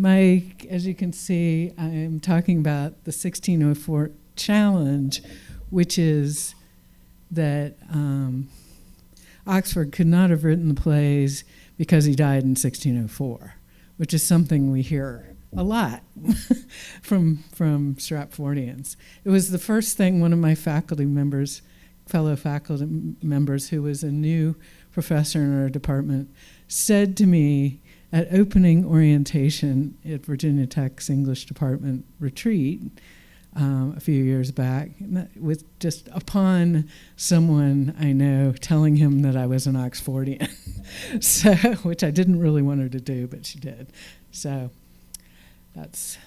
As you can see, I am talking about the 1604 challenge, which is that Oxford could not have written the plays because he died in 1604, which is something we hear a lot from Stratfordians. It was the first thing one of my fellow faculty members, who was a new professor in our department, said to me at opening orientation at Virginia Tech's English department retreat a few years back, with just upon someone I know telling him that I was an Oxfordian, so, which I didn't really want her to do, but she did. So that's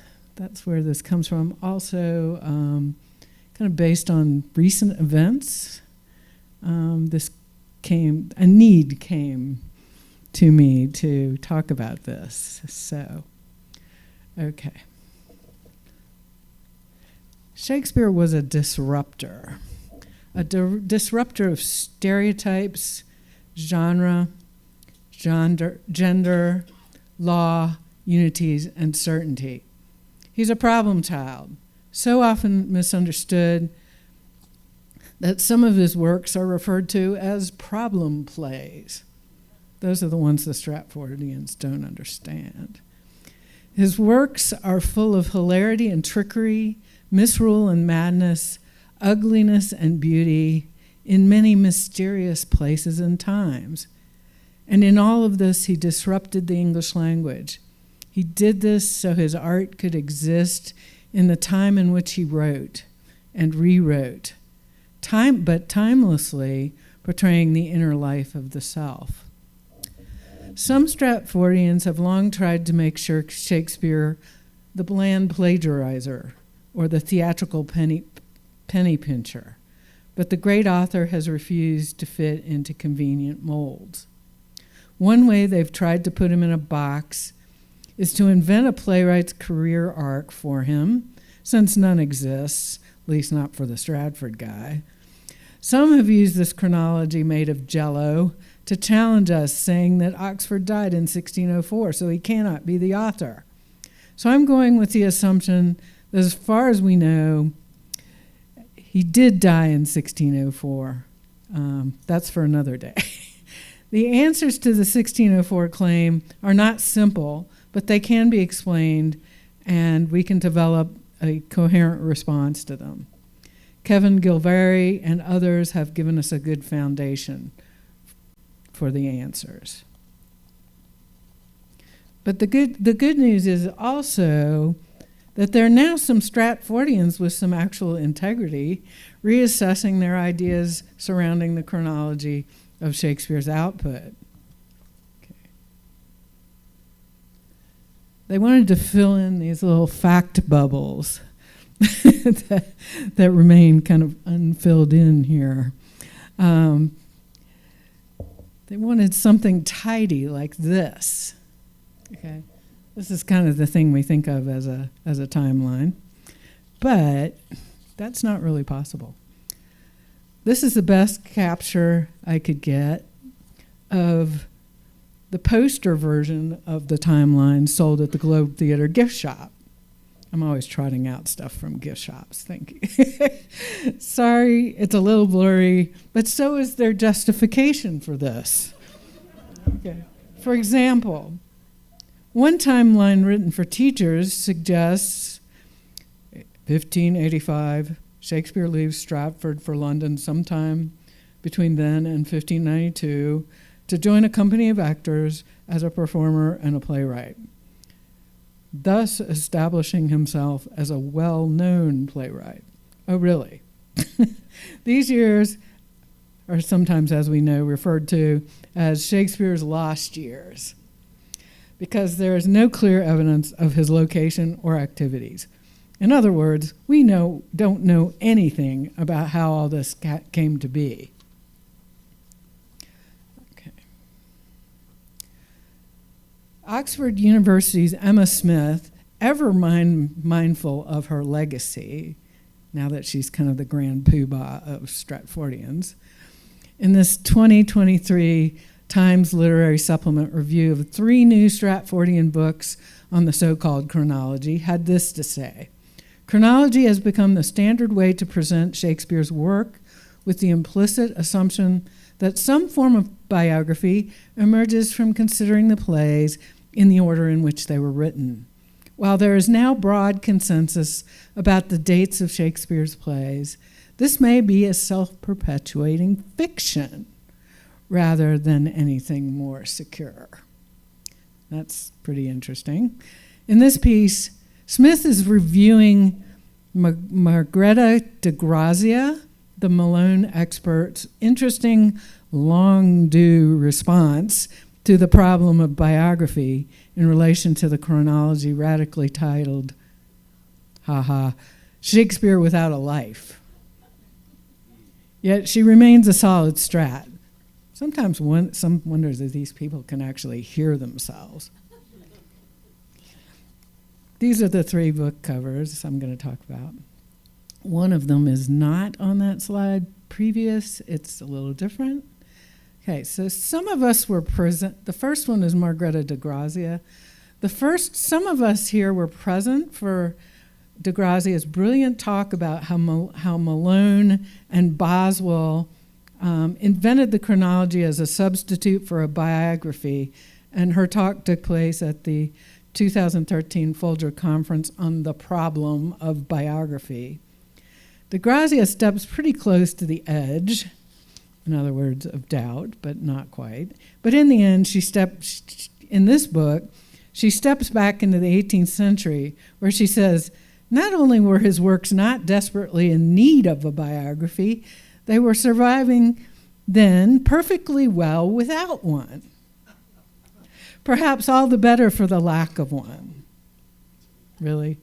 where this comes from. Also, kind of based on recent events, a need came to me to talk about this. So, okay. Shakespeare was a disruptor of stereotypes, genre, gender, law, unities, and certainty. He's a problem child, so often misunderstood that some of his works are referred to as problem plays. Those are the ones the Stratfordians don't understand. His works are full of hilarity and trickery, misrule and madness, ugliness and beauty, in many mysterious places and times. And in all of this, he disrupted the English language. He did this so his art could exist in the time in which he wrote and rewrote, but timelessly portraying the inner life of the self. Some Stratfordians have long tried to make Shakespeare the bland plagiarizer or the theatrical penny pincher, but the great author has refused to fit into convenient molds. One way they've tried to put him in a box is to invent a playwright's career arc for him, since none exists, at least not for the Stratford guy. Some have used this chronology made of jello to challenge us, saying that Oxford died in 1604, so he cannot be the author. So I'm going with the assumption that as far as we know, he did die in 1604. That's for another day. The answers to the 1604 claim are not simple, but they can be explained, and we can develop a coherent response to them. Kevin Gilvary and others have given us a good foundation for the answers. But the good news is also that there are now some Stratfordians with some actual integrity reassessing their ideas surrounding the chronology of Shakespeare's output. Okay. They wanted to fill in these little fact bubbles that remain kind of unfilled in here. They wanted something tidy like this. Okay, this is kind of the thing we think of as a timeline, but that's not really possible. This is the best capture I could get of the poster version of the timeline sold at the Globe Theater gift shop. I'm always trotting out stuff from gift shops, thank you. Sorry, it's a little blurry, but so is their justification for this. Okay. For example, one timeline written for teachers suggests 1585, Shakespeare leaves Stratford for London sometime between then and 1592 to join a company of actors as a performer and a playwright, thus establishing himself as a well-known playwright. Oh, really? These years are sometimes, as we know, referred to as Shakespeare's lost years, because there is no clear evidence of his location or activities. In other words, we don't know anything about how all this came to be. Okay. Oxford University's Emma Smith, ever mindful of her legacy, now that she's kind of the grand poobah of Stratfordians, in this 2023 Times Literary Supplement review of 3 new Stratfordian books on the so-called chronology, had this to say: "Chronology has become the standard way to present Shakespeare's work, with the implicit assumption that some form of biography emerges from considering the plays in the order in which they were written. While there is now broad consensus about the dates of Shakespeare's plays, this may be a self-perpetuating fiction rather than anything more secure." That's pretty interesting. In this piece, Smith is reviewing Margreta de Grazia, the Malone expert's interesting, long-due response to the problem of biography in relation to the chronology radically titled, Shakespeare Without a Life. Yet she remains a solid strat. Sometimes some wonders if these people can actually hear themselves. These are the 3 book covers I'm going to talk about. One of them is not on that slide previous. It's a little different. Okay, so some of us were present. The first one is Margreta de Grazia. Some of us here were present for de Grazia's brilliant talk about how Malone and Boswell invented the chronology as a substitute for a biography, and her talk took place at the 2013 Folger Conference on the problem of biography. De Grazia steps pretty close to the edge, in other words, of doubt, but not quite. But in the end, in this book, she steps back into the 18th century, where she says, not only were his works not desperately in need of a biography, they were surviving then perfectly well without one. Perhaps all the better for the lack of one. Really?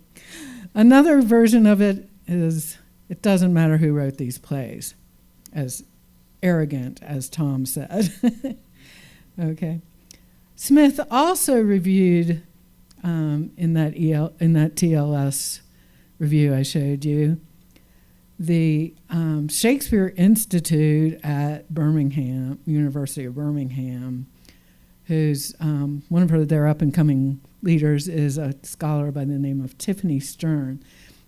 Another version of it is, it doesn't matter who wrote these plays, as arrogant as Tom said. Okay. Smith also reviewed in that TLS review I showed you, the Shakespeare Institute at Birmingham, University of Birmingham, who's one of their up-and-coming leaders is a scholar by the name of Tiffany Stern.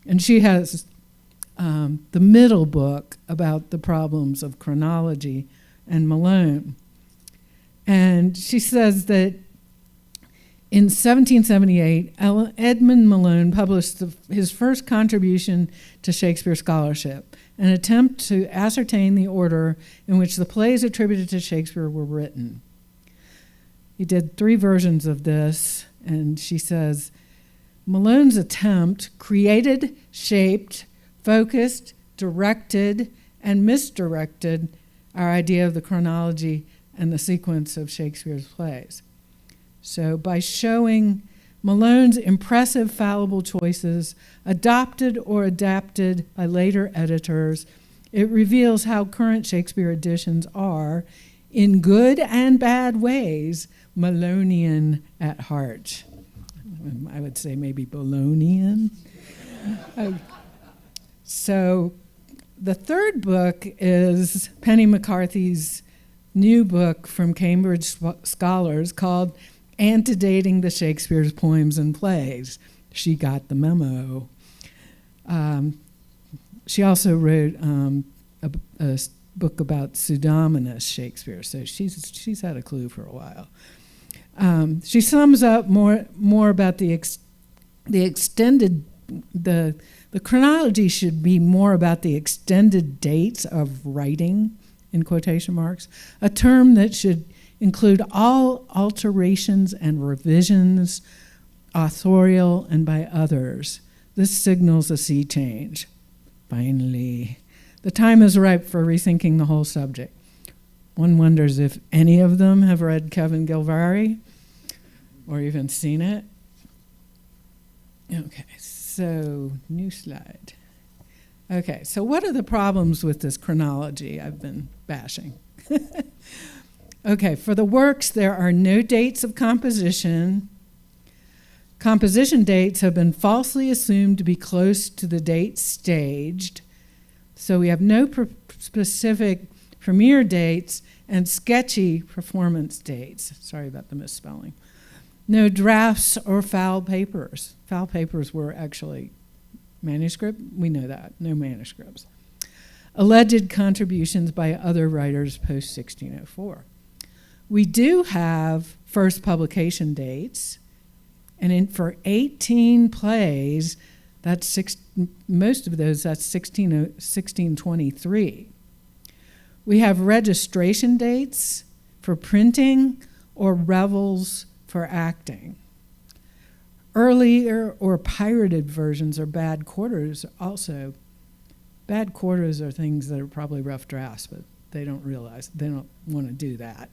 And she has the middle book about the problems of chronology and Malone. And she says that in 1778, Edmund Malone published his first contribution to Shakespeare scholarship, an attempt to ascertain the order in which the plays attributed to Shakespeare were written. He did 3 versions of this, and she says, Malone's attempt created, shaped, focused, directed, and misdirected our idea of the chronology and the sequence of Shakespeare's plays. So by showing Malone's impressive fallible choices, adopted or adapted by later editors, it reveals how current Shakespeare editions are, in good and bad ways, Malonian at heart. I would say maybe Bolognian. So the third book is Penny McCarthy's new book from Cambridge scholars called Antedating the Shakespeare's Poems and Plays. She got the memo. She also wrote a book about pseudomonous Shakespeare, so she's had a clue for a while. She sums up more about the chronology should be more about the extended dates of writing, in quotation marks, a term that should include all alterations and revisions, authorial and by others. This signals a sea change. Finally, the time is ripe for rethinking the whole subject. One wonders if any of them have read Kevin Gilvari or even seen it. Okay, so new slide. Okay, so what are the problems with this chronology I've been bashing? Okay, for the works, there are no dates of composition. Composition dates have been falsely assumed to be close to the dates staged. So we have no specific premiere dates and sketchy performance dates. Sorry about the misspelling. No drafts or foul papers. Foul papers were actually manuscript. We know that. No manuscripts. Alleged contributions by other writers post-1604. We do have first publication dates, and for 18 plays, most of those, that's 1623. We have registration dates for printing or revels for acting. Earlier or pirated versions are bad quarters also. Bad quarters are things that are probably rough drafts, but they don't realize, they don't want to do that.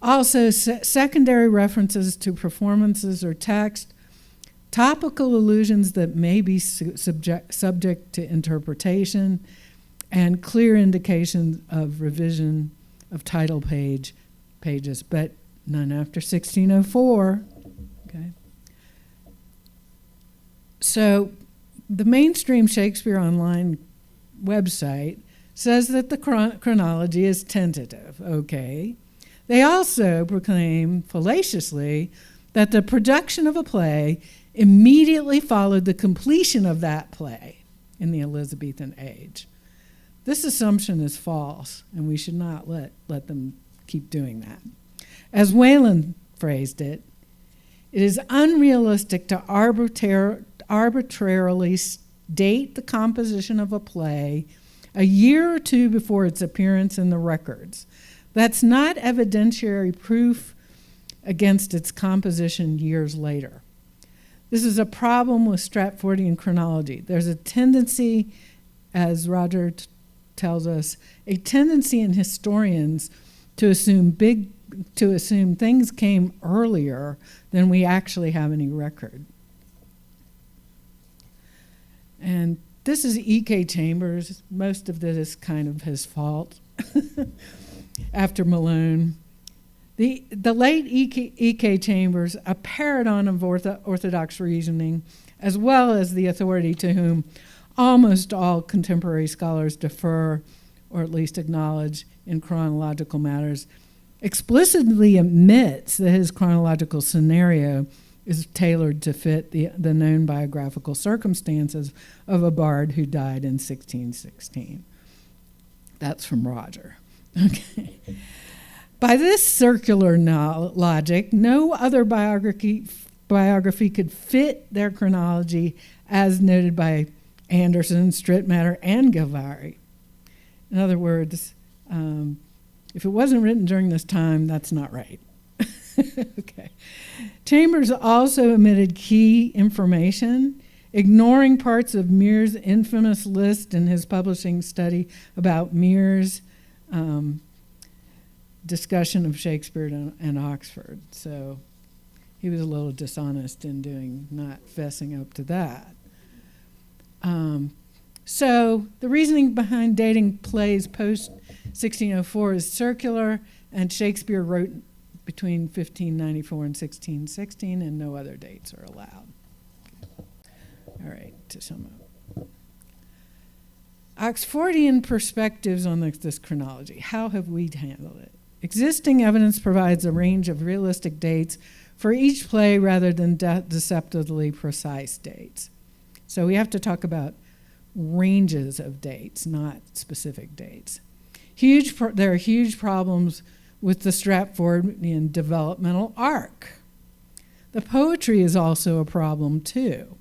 Also, secondary references to performances or text, topical allusions that may be subject to interpretation, and clear indications of revision of title pages, but none after 1604. Okay. So the mainstream Shakespeare Online website says that the chronology is tentative. Okay. They also proclaim fallaciously that the production of a play immediately followed the completion of that play in the Elizabethan age. This assumption is false, and we should not let them keep doing that. As Whalen phrased it, it is unrealistic to arbitrarily date the composition of a play a year or two before its appearance in the records. That's not evidentiary proof against its composition years later. This is a problem with Stratfordian chronology. There's a tendency, as Roger tells us, a tendency in historians to assume things came earlier than we actually have any record. And this is E.K. Chambers. Most of this is kind of his fault after Malone. The late E.K. Chambers, a paragon of orthodox reasoning, as well as the authority to whom almost all contemporary scholars defer, or at least acknowledge in chronological matters, explicitly admits that his chronological scenario is tailored to fit the known biographical circumstances of a bard who died in 1616. That's from Roger. Okay. By this circular logic, no other biography could fit their chronology as noted by Anderson, Stritmatter, and Gilvari. In other words, if it wasn't written during this time, that's not right. Okay. Chambers also omitted key information, ignoring parts of Mere's infamous list in his publishing study about Mere's discussion of Shakespeare and Oxford. So he was a little dishonest in not fessing up to that. So the reasoning behind dating plays post-1604 is circular, and Shakespeare wrote between 1594 and 1616, and no other dates are allowed. All right, to sum up. Oxfordian perspectives on this chronology. How have we handled it? Existing evidence provides a range of realistic dates for each play rather than deceptively precise dates. So we have to talk about ranges of dates, not specific dates. There are huge problems with the Stratfordian developmental arc. The poetry is also a problem too.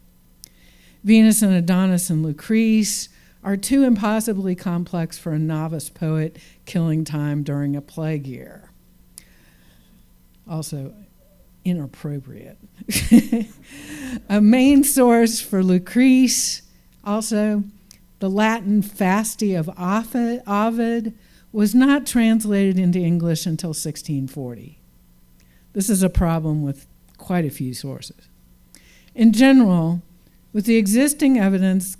Venus and Adonis and Lucrece are too impossibly complex for a novice poet killing time during a plague year. Also inappropriate. A main source for Lucrece, also the Latin Fasti of Ovid, was not translated into English until 1640. This is a problem with quite a few sources. In general, with the existing evidence,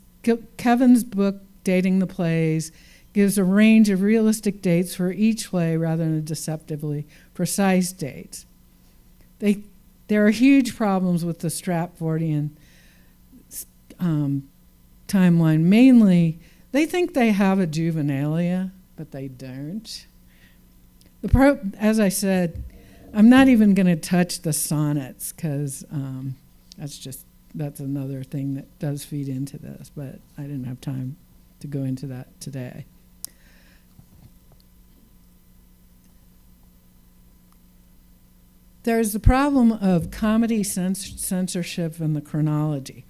Kevin's book, Dating the Plays, gives a range of realistic dates for each play rather than deceptively precise dates. There are huge problems with the Stratfordian timeline. Mainly, they think they have a juvenilia, but they don't. As I said, I'm not even going to touch the sonnets because that's another thing that does feed into this, but I didn't have time to go into that today. There's the problem of comedy censorship and the chronology.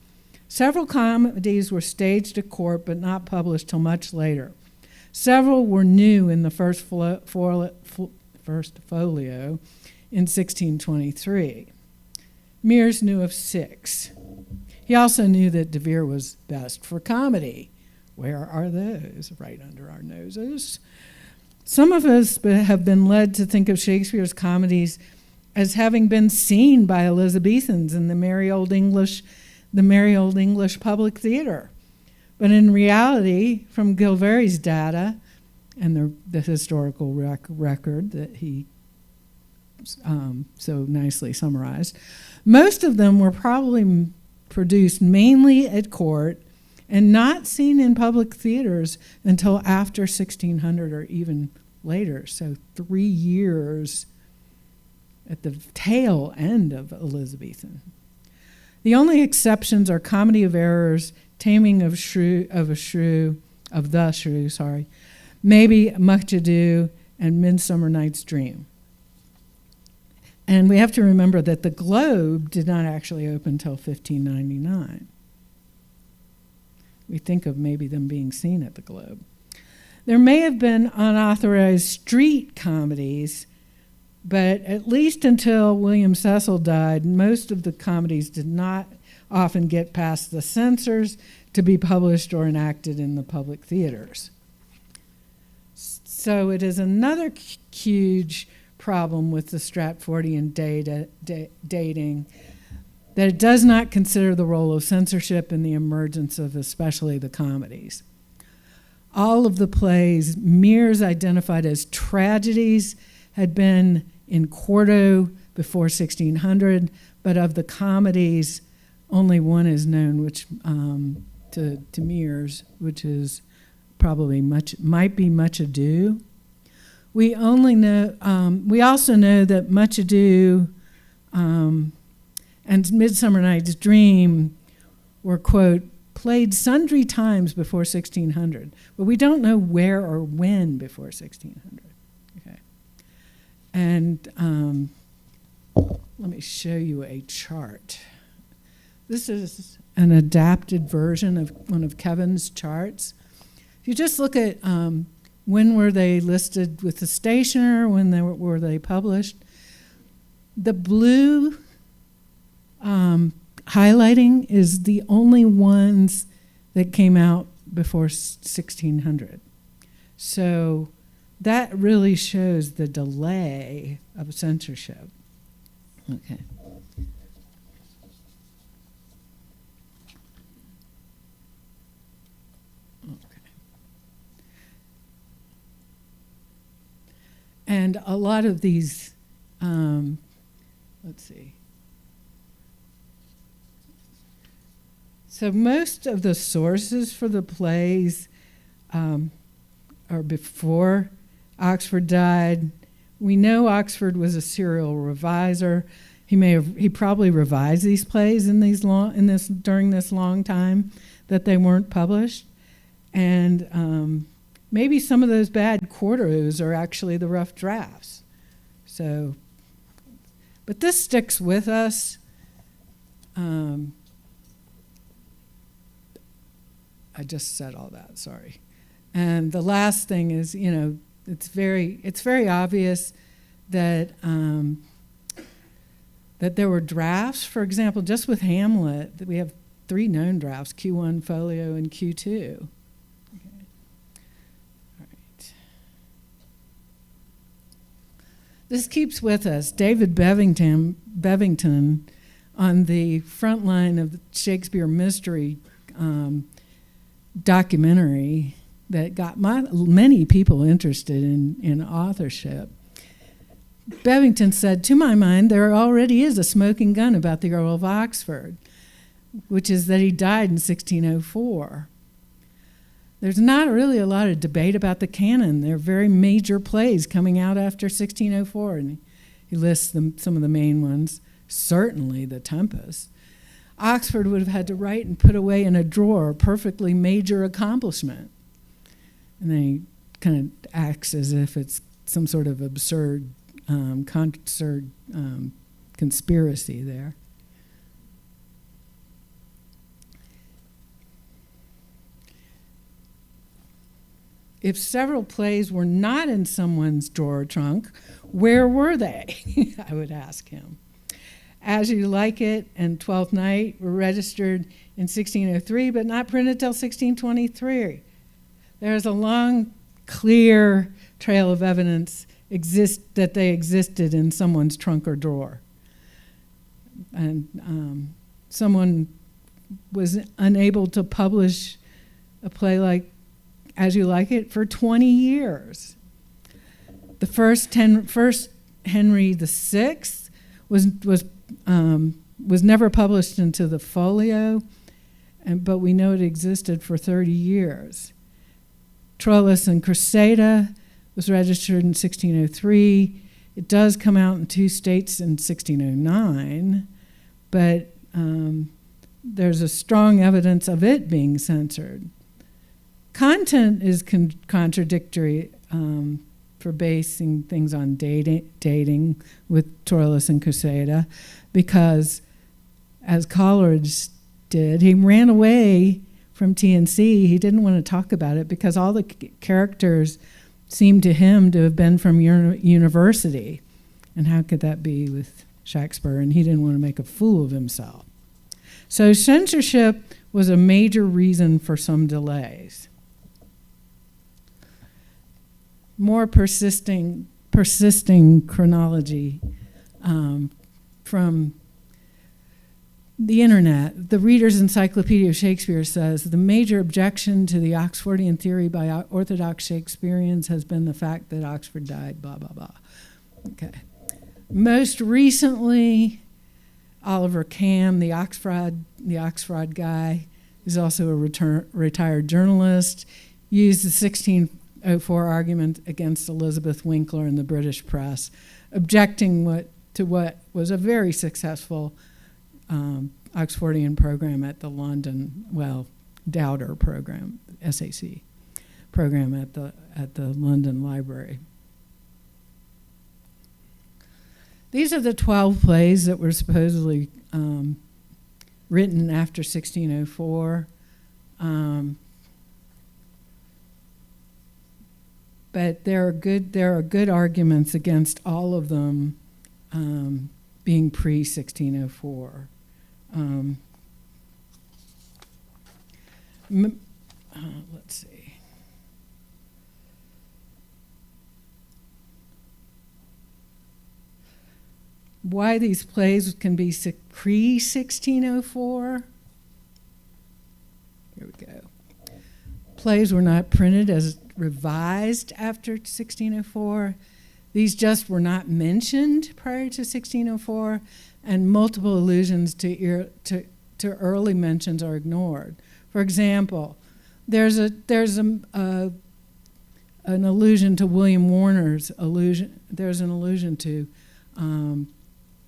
Several comedies were staged at court but not published till much later. Several were new in the first folio in 1623. Mears knew of 6. He also knew that de Vere was best for comedy. Where are those? Right under our noses. Some of us have been led to think of Shakespeare's comedies as having been seen by Elizabethans in the merry old English public theater. But in reality, from Gilvary's data and the historical record that he so nicely summarized, most of them were probably produced mainly at court and not seen in public theaters until after 1600 or even later, so 3 years at the tail end of Elizabethan. The only exceptions are Comedy of Errors, Taming of the Shrew, maybe Much Ado, and Midsummer Night's Dream. And we have to remember that the Globe did not actually open until 1599. We think of maybe them being seen at the Globe. There may have been unauthorized street comedies, but at least until William Cecil died, most of the comedies did not often get past the censors to be published or enacted in the public theaters. So it is another huge problem with the Stratfordian dating that it does not consider the role of censorship in the emergence of especially the comedies. All of the plays Mears identified as tragedies had been in quarto before 1600, but of the comedies, only one is known, which to Mears, which is probably might be Much Ado. We also know that Much Ado and Midsummer Night's Dream were, quote, played sundry times before 1600, but we don't know where or when before 1600. Okay, and let me show you a chart. This is an adapted version of one of Kevin's charts. If you just look at when were they listed with the stationer, when were they published, the blue highlighting is the only ones that came out before 1600. So that really shows the delay of censorship. Okay. And a lot of these, let's see. So most of the sources for the plays are before Oxford died. We know Oxford was a serial reviser. He probably revised these plays during this long time that they weren't published, and maybe some of those bad quartos are actually the rough drafts. So, but this sticks with us. I just said all that, sorry. And the last thing is, it's very obvious that that there were drafts. For example, just with Hamlet, that we have 3 known drafts: Q1 folio and Q2. Okay. All right. This keeps with us. David Bevington, on the front line of the Shakespeare Mystery documentary that got many people interested in authorship. Bevington said, "To my mind, there already is a smoking gun about the Earl of Oxford, which is that he died in 1604. There's not really a lot of debate about the canon. There are very major plays coming out after 1604, and He lists some of the main ones, certainly The Tempest. Oxford would have had to write and put away in a drawer a perfectly major accomplishment. And then he kind of acts as if it's some sort of absurd conspiracy there. If several plays were not in someone's drawer trunk, where were they? I would ask him. As You Like It and Twelfth Night were registered in 1603, but not printed till 1623. There's a long, clear trail of evidence that they existed in someone's trunk or drawer. And someone was unable to publish a play like As You Like It for 20 years. The first Henry VI was never published into the folio, but we know it existed for 30 years. Troilus and Cressida was registered in 1603. It does come out in 2 states in 1609, but there's a strong evidence of it being censored. Content is contradictory for basing things on dating with Troilus and Cressida, because, as Coleridge did, he ran away from T&C. He didn't want to talk about it because all the characters seemed to him to have been from university. And how could that be with Shakespeare? And he didn't want to make a fool of himself. So censorship was a major reason for some delays. More persisting chronology from the internet. The Reader's Encyclopedia of Shakespeare says, the major objection to the Oxfordian theory by Orthodox Shakespeareans has been the fact that Oxford died, blah, blah, blah. Okay. Most recently, Oliver Cam, the Oxford guy, who's also a retired journalist, used the 1604 argument against Elizabeth Winkler in the British press, objecting to what was a very successful Oxfordian program at the London, Dowder program, SAC program at the London Library. These are the 12 plays that were supposedly written after 1604. But there are good arguments against all of them being pre-1604. Let's see. Why these plays can be pre-1604? Here we go. Plays were not printed as revised after 1604. These just were not mentioned prior to 1604, and multiple allusions to early mentions are ignored. For example, there's an allusion to William Warner's allusion. There's an allusion to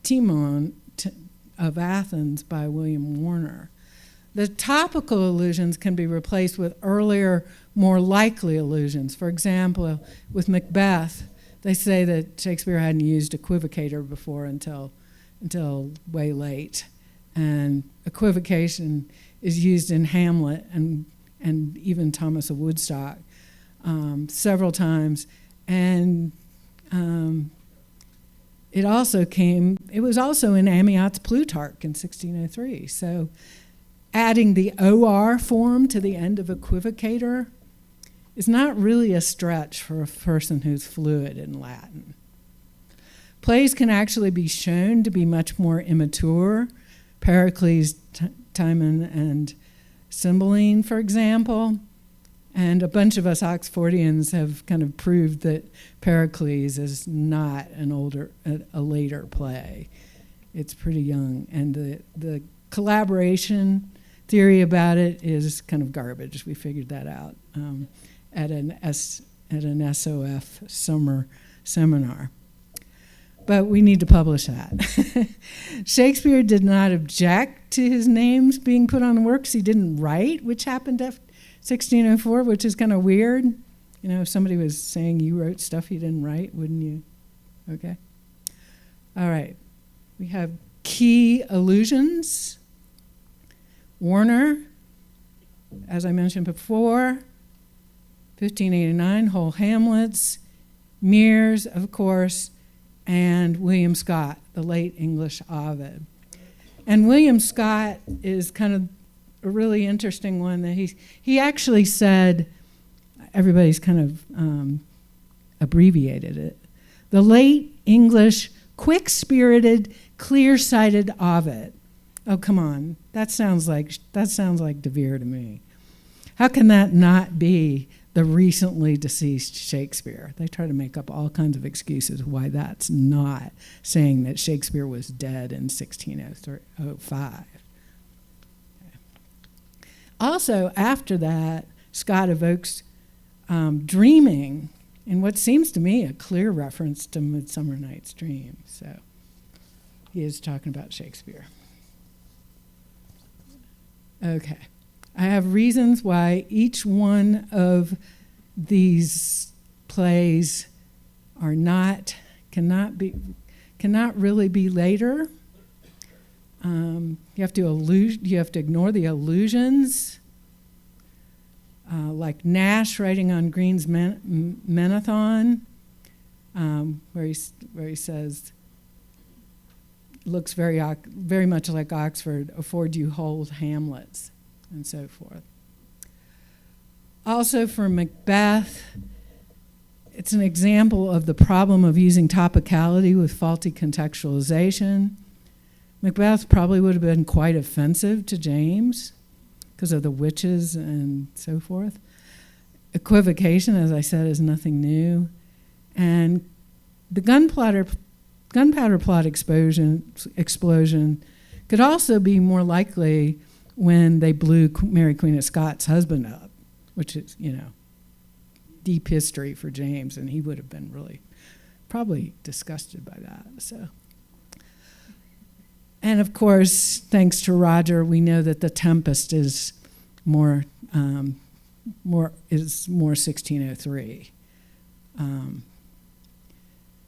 Timon of Athens by William Warner. The topical allusions can be replaced with earlier, more likely allusions. For example, with Macbeth, they say that Shakespeare hadn't used equivocator before until way late. And equivocation is used in Hamlet and even Thomas of Woodstock several times. And it was also in Amyot's Plutarch in 1603. So adding the OR form to the end of equivocator is not really a stretch for a person who's fluent in Latin. Plays can actually be shown to be much more immature. Pericles, Timon, and Cymbeline, for example. And a bunch of us Oxfordians have kind of proved that Pericles is not a later play. It's pretty young. And the collaboration theory about it is kind of garbage. We figured that out at an SOF summer seminar. but we need to publish that. Shakespeare did not object to his names being put on works he didn't write, which happened after 1604, which is kind of weird. You know, if somebody was saying you wrote stuff you didn't write, wouldn't you? Okay. All right. We have key allusions. Warner, as I mentioned before, 1589, whole Hamlets. Mears, of course, and William Scott, the late English Ovid. And William Scott is kind of a really interesting one that he actually said, everybody's kind of abbreviated it, the late English quick-spirited, clear-sighted Ovid. Oh, come on, that sounds like de Vere to me. How can that not be the recently deceased Shakespeare? They try to make up all kinds of excuses why that's not saying that Shakespeare was dead in 1605. Also, after that, Scott evokes dreaming in what seems to me a clear reference to Midsummer Night's Dream. So he is talking about Shakespeare. Okay. I have reasons why each one of these plays cannot really be later. You have to ignore the allusions, like Nash writing on Green's Menathon, where he says, looks very much like Oxford, afford you whole Hamlets, and so forth. Also for Macbeth, it's an example of the problem of using topicality with faulty contextualization. Macbeth probably would have been quite offensive to James because of the witches and so forth. Equivocation, as I said, is nothing new. And the gunpowder plot explosion could also be more likely when they blew Mary Queen of Scots' husband up, which is, deep history for James, and he would have been really probably disgusted by that. So, and of course, thanks to Roger, we know that The Tempest is more 1603,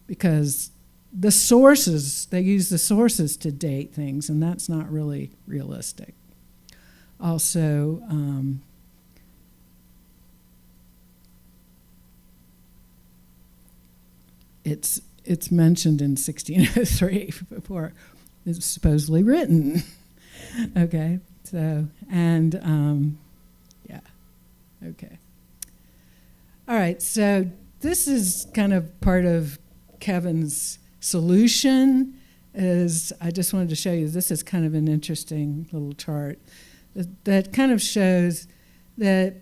because they use the sources to date things, and that's not really realistic. Also, it's mentioned in 1603 before it's supposedly written. Okay, so, and yeah, okay. All right, so this is kind of part of Kevin's solution. I just wanted to show you, this is kind of an interesting little chart that kind of shows that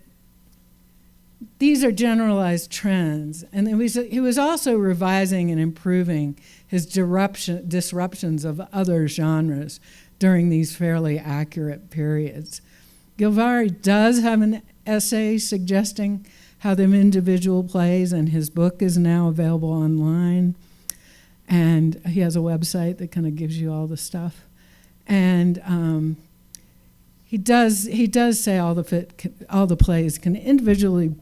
these are generalized trends. And he was also revising and improving his disruptions of other genres during these fairly accurate periods. Gilvari does have an essay suggesting how the individual plays, and his book is now available online. And he has a website that kind of gives you all the stuff. And he does say all the plays can individually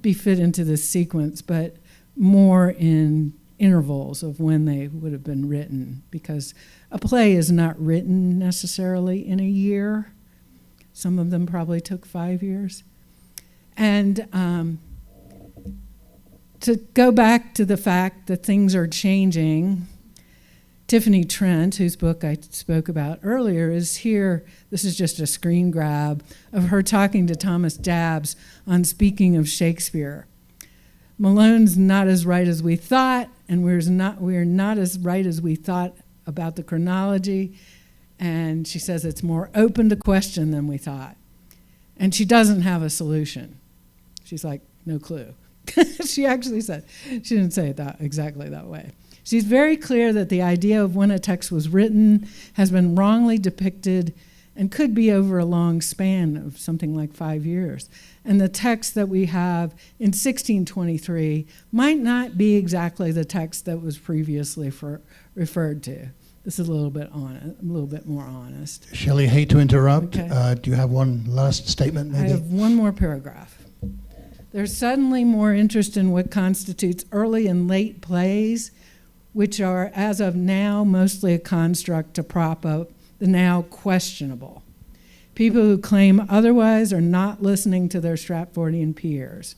be fit into this sequence, but more in intervals of when they would have been written, because a play is not written necessarily in a year. Some of them probably took 5 years. And to go back to the fact that things are changing, Tiffany Trent, whose book I spoke about earlier, is here. This is just a screen grab of her talking to Thomas Dabbs on Speaking of Shakespeare. Malone's not as right as we thought, and we're not as right as we thought about the chronology. And she says it's more open to question than we thought. And she doesn't have a solution. She's like, no clue. She actually said, she didn't say it exactly that way. She's very clear that the idea of when a text was written has been wrongly depicted and could be over a long span of something like 5 years. And the text that we have in 1623 might not be exactly the text that was previously referred to. This is a little bit more honest. Shelley, hate to interrupt. Okay. Do you have one last statement, maybe? I have one more paragraph. There's suddenly more interest in what constitutes early and late plays, which are, as of now, mostly a construct to prop up the now questionable. People who claim otherwise are not listening to their Stratfordian peers.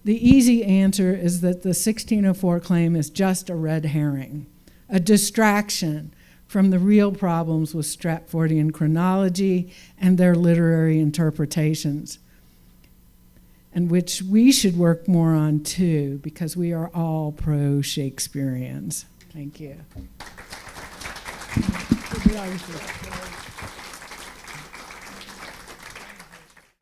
The easy answer is that the 1604 claim is just a red herring, a distraction from the real problems with Stratfordian chronology and their literary interpretations, and which we should work more on too, because we are all pro-Shakespeareans. Thank you.